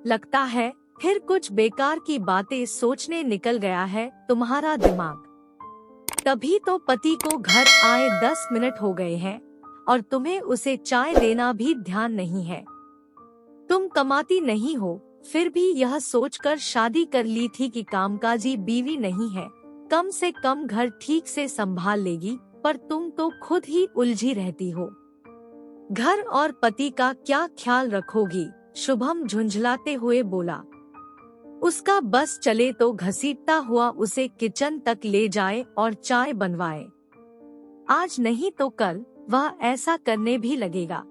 लगता है फिर कुछ बेकार की बातें सोचने निकल गया है तुम्हारा दिमाग। तभी तो पति को घर आए 10 मिनट हो गए हैं और तुम्हें उसे चाय देना भी ध्यान नहीं है। तुम कमाती नहीं हो, फिर भी यह सोचकर शादी कर ली थी कि कामकाजी बीवी नहीं है, कम से कम घर ठीक से संभाल लेगी, पर तुम तो खुद ही उलझी रहती हो। घर और पति का क्या ख्याल रखोगी? शुभम झुंझलाते हुए बोला। उसका बस चले तो घसीटता हुआ उसे किचन तक ले जाए और चाय बनवाए। आज नहीं तो कल वह ऐसा करने भी लगेगा।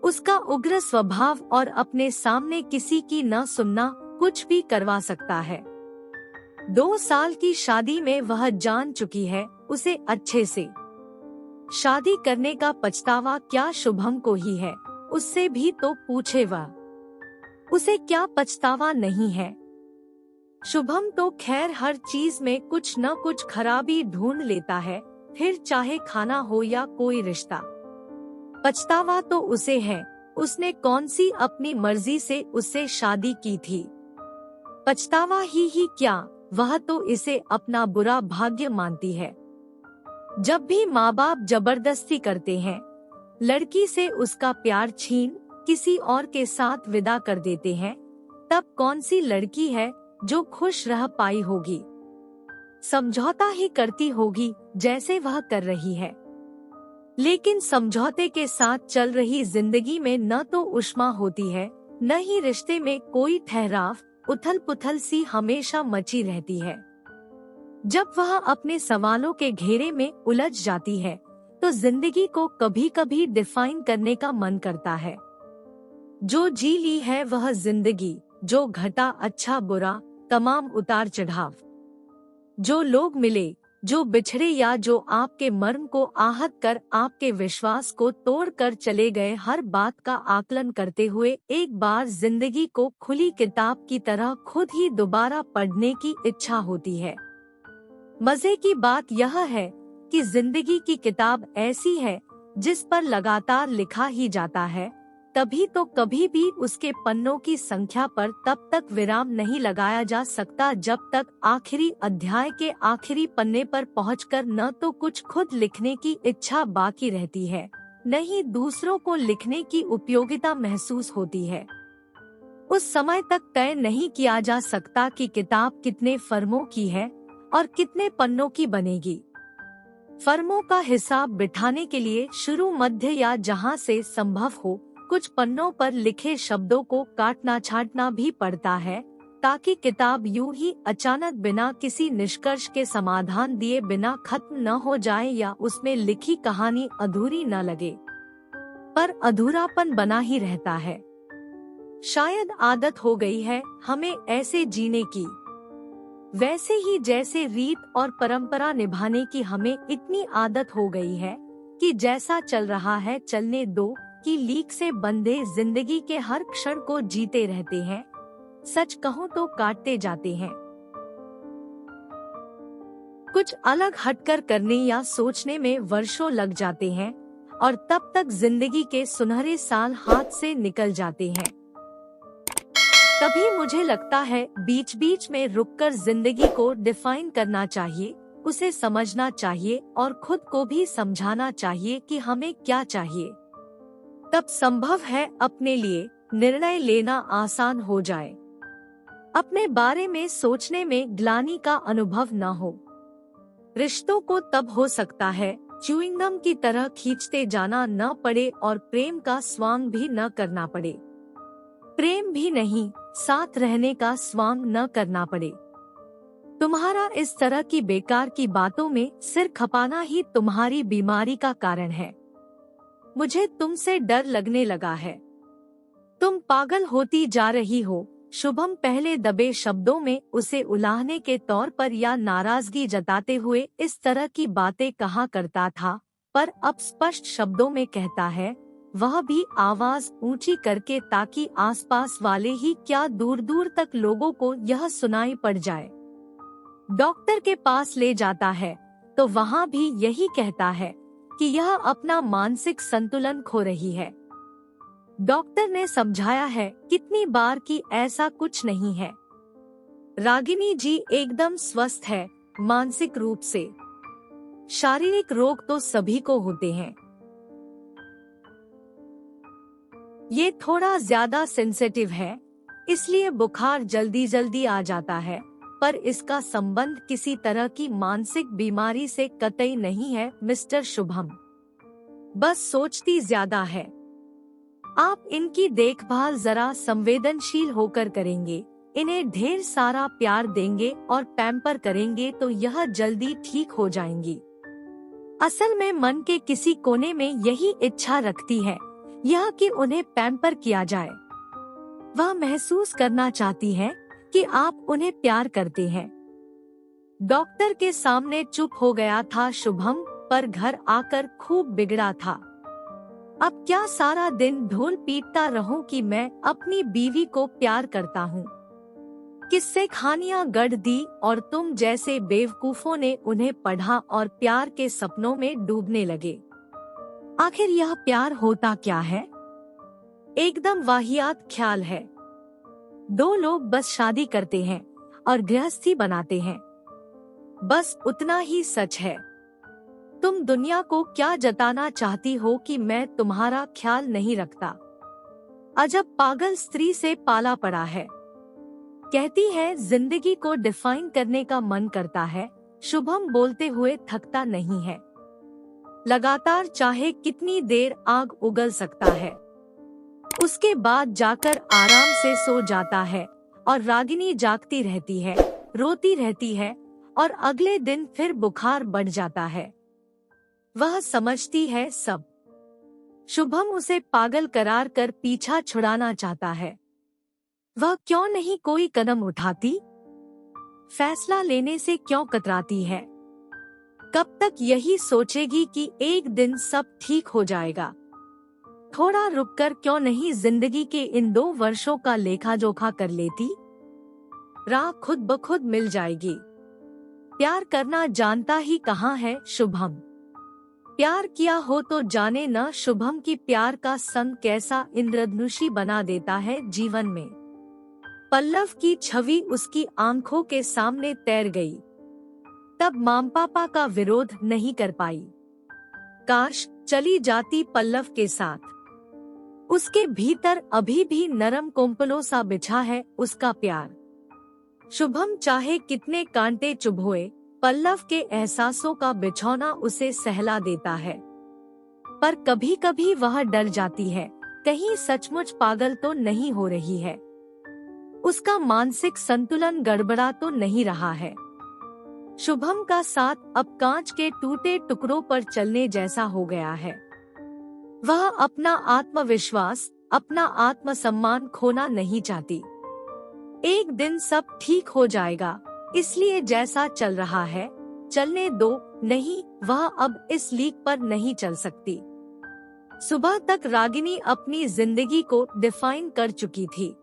उसका उग्र स्वभाव और अपने सामने किसी की न सुनना कुछ भी करवा सकता है। 2 साल की शादी में वह जान चुकी है उसे अच्छे से। शादी करने का पछतावा क्या शुभम को ही है? उससे भी तो पूछे वह। उसे क्या पछतावा नहीं है? शुभम तो खैर हर चीज में कुछ न कुछ खराबी ढूंढ लेता है, फिर चाहे खाना हो या कोई रिश्ता। पछतावा तो उसे है, उसने कौन सी अपनी मर्जी से उससे शादी की थी। पछतावा ही क्या, वह तो इसे अपना बुरा भाग्य मानती है। जब भी माँ बाप जबरदस्ती करते हैं, लड़की से उसका प्यार छीन किसी और के साथ विदा कर देते हैं, तब कौन सी लड़की है जो खुश रह पाई होगी? समझौता ही करती होगी जैसे वह कर रही है। लेकिन समझौते के साथ चल रही जिंदगी में न तो उष्मा होती है, न ही रिश्ते में कोई ठहराव, उथल पुथल सी हमेशा मची रहती है। जब वह अपने सवालों के घेरे में उलझ जाती है, तो जिंदगी को कभी कभी डिफाइन करने का मन करता है। जो जी ली है वह जिंदगी, जो घटा अच्छा बुरा, तमाम उतार चढ़ाव। जो लोग मिले, जो बिछड़े या जो आपके मर्म को आहत कर आपके विश्वास को तोड़ कर चले गए, हर बात का आकलन करते हुए एक बार जिंदगी को खुली किताब की तरह खुद ही दोबारा पढ़ने की इच्छा होती है। मजे की बात यह है कि जिंदगी की किताब ऐसी है जिस पर लगातार लिखा ही जाता है, तभी तो कभी भी उसके पन्नों की संख्या पर तब तक विराम नहीं लगाया जा सकता जब तक आखिरी अध्याय के आखिरी पन्ने पर पहुंचकर न तो कुछ खुद लिखने की इच्छा बाकी रहती है, न ही दूसरों को लिखने की उपयोगिता महसूस होती है। उस समय तक तय नहीं किया जा सकता कि किताब कितने फर्मों की है और कितने पन्नों की बनेगी। फर्मों का हिसाब बिठाने के लिए शुरू मध्य या जहां से संभव हो कुछ पन्नों पर लिखे शब्दों को काटना छांटना भी पड़ता है, ताकि किताब यूं ही अचानक बिना किसी निष्कर्ष के समाधान दिए बिना खत्म न हो जाए या उसमें लिखी कहानी अधूरी न लगे। पर अधूरापन बना ही रहता है। शायद आदत हो गई है हमें ऐसे जीने की, वैसे ही जैसे रीत और परंपरा निभाने की हमें इतनी आदत हो गई है कि जैसा चल रहा है चलने दो की लीक से बंधे जिंदगी के हर क्षण को जीते रहते हैं। सच कहूँ तो काटते जाते हैं। कुछ अलग हटकर करने या सोचने में वर्षों लग जाते हैं और तब तक जिंदगी के सुनहरे साल हाथ से निकल जाते हैं। तभी मुझे लगता है बीच बीच में रुककर जिंदगी को डिफाइन करना चाहिए, उसे समझना चाहिए और खुद को भी समझाना चाहिए कि हमें क्या चाहिए। तब संभव है अपने लिए निर्णय लेना आसान हो जाए। अपने बारे में सोचने में ग्लानि का अनुभव न हो। रिश्तों को तब हो सकता है च्युइंगम की तरह खींचते जाना न पड़े और प्रेम का स्वांग भी न करना पड़े। प्रेम भी नहीं, साथ रहने का स्वांग न करना पड़े। तुम्हारा इस तरह की बेकार की बातों में सिर खपाना ही तुम्हारी बीमारी का कारण है। मुझे तुमसे डर लगने लगा है। तुम पागल होती जा रही हो। शुभम पहले दबे शब्दों में उसे उलाहने के तौर पर या नाराजगी जताते हुए इस तरह की बातें कहा करता था, पर अब स्पष्ट शब्दों में कहता है, वह भी आवाज ऊंची करके ताकि आसपास वाले ही क्या दूर दूर तक लोगों को यह सुनाई पड़ जाए। डॉक्टर के पास ले जाता है तो वहाँ भी यही कहता है कि यह अपना मानसिक संतुलन खो रही है। डॉक्टर ने समझाया है कितनी बार कि ऐसा कुछ नहीं है। रागिनी जी एकदम स्वस्थ है, मानसिक रूप से। शारीरिक रोग तो सभी को होते हैं। ये थोड़ा ज्यादा सेंसिटिव है, इसलिए बुखार जल्दी जल्दी आ जाता है, पर इसका संबंध किसी तरह की मानसिक बीमारी से कतई नहीं है मिस्टर शुभम। बस सोचती ज्यादा है। आप इनकी देखभाल जरा संवेदनशील होकर करेंगे, इन्हें ढेर सारा प्यार देंगे और पैम्पर करेंगे तो यह जल्दी ठीक हो जाएंगी। असल में मन के किसी कोने में यही इच्छा रखती है, यह कि उन्हें पैम्पर किया जाए। वह महसूस करना चाहती है कि आप उन्हें प्यार करते हैं। डॉक्टर के सामने चुप हो गया था शुभम, पर घर आकर खूब बिगड़ा था। अब क्या सारा दिन ढोल पीटता रहूं कि मैं अपनी बीवी को प्यार करता हूं। किससे कहानियां गढ़ दी और तुम जैसे बेवकूफों ने उन्हें पढ़ा और प्यार के सपनों में डूबने लगे। आखिर यह प्यार होता क्या है? एकदम वाहियात ख्याल है। दो लोग बस शादी करते हैं और गृहस्थी बनाते हैं, बस उतना ही सच है। तुम दुनिया को क्या जताना चाहती हो कि मैं तुम्हारा ख्याल नहीं रखता? अजब पागल स्त्री से पाला पड़ा है। कहती है जिंदगी को डिफाइन करने का मन करता है। शुभम बोलते हुए थकता नहीं है। लगातार चाहे कितनी देर आग उगल सकता है, उसके बाद जाकर आराम से सो जाता है और रागिनी जागती रहती है, रोती रहती है और अगले दिन फिर बुखार बढ़ जाता है। वह समझती है सब। शुभम उसे पागल करार कर पीछा छुड़ाना चाहता है। वह क्यों नहीं कोई कदम उठाती? फैसला लेने से क्यों कतराती है? कब तक यही सोचेगी कि एक दिन सब ठीक हो जाएगा? थोड़ा रुककर क्यों नहीं जिंदगी के इन 2 वर्षों का लेखा जोखा कर लेती? राह खुद ब खुद मिल जाएगी। प्यार करना जानता ही कहाँ है शुभम। प्यार किया हो तो जाने न शुभम की प्यार का संग कैसा इंद्रधनुषी बना देता है जीवन में। पल्लव की छवि उसकी आंखों के सामने तैर गई। तब माम पापा का विरोध नहीं कर पाई। काश चली जाती पल्लव के साथ। उसके भीतर अभी भी नरम कोम्पलों सा बिछा है उसका प्यार। शुभम चाहे कितने कांटे चुभोए, पल्लव के एहसासों का बिछौना उसे सहला देता है। पर कभी कभी वह डर जाती है, कहीं सचमुच पागल तो नहीं हो रही है। उसका मानसिक संतुलन गड़बड़ा तो नहीं रहा है। शुभम का साथ अब कांच के टूटे टुकड़ों पर चलने जैसा हो गया है। वह अपना आत्मविश्वास, अपना आत्मसम्मान खोना नहीं चाहती। एक दिन सब ठीक हो जाएगा, इसलिए जैसा चल रहा है चलने दो। नहीं, वह अब इस लीक पर नहीं चल सकती। सुबह तक रागिनी अपनी जिंदगी को डिफाइन कर चुकी थी।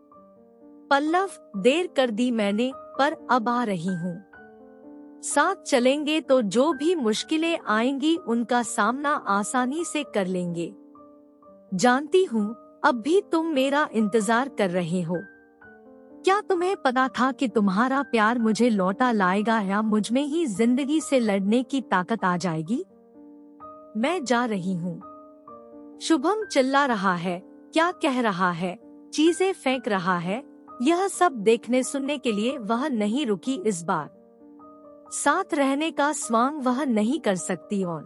पल्लव, देर कर दी मैंने, पर अब आ रही हूँ। साथ चलेंगे तो जो भी मुश्किलें आएंगी उनका सामना आसानी से कर लेंगे। जानती हूँ अब भी तुम मेरा इंतजार कर रहे हो। क्या तुम्हें पता था कि तुम्हारा प्यार मुझे लौटा लाएगा या मुझ में ही जिंदगी से लड़ने की ताकत आ जाएगी? मैं जा रही हूँ। शुभम चिल्ला रहा है, क्या कह रहा है, चीजें फेंक रहा है। यह सब देखने सुनने के लिए वह नहीं रुकी इस बार। साथ रहने का स्वांग वह नहीं कर सकती और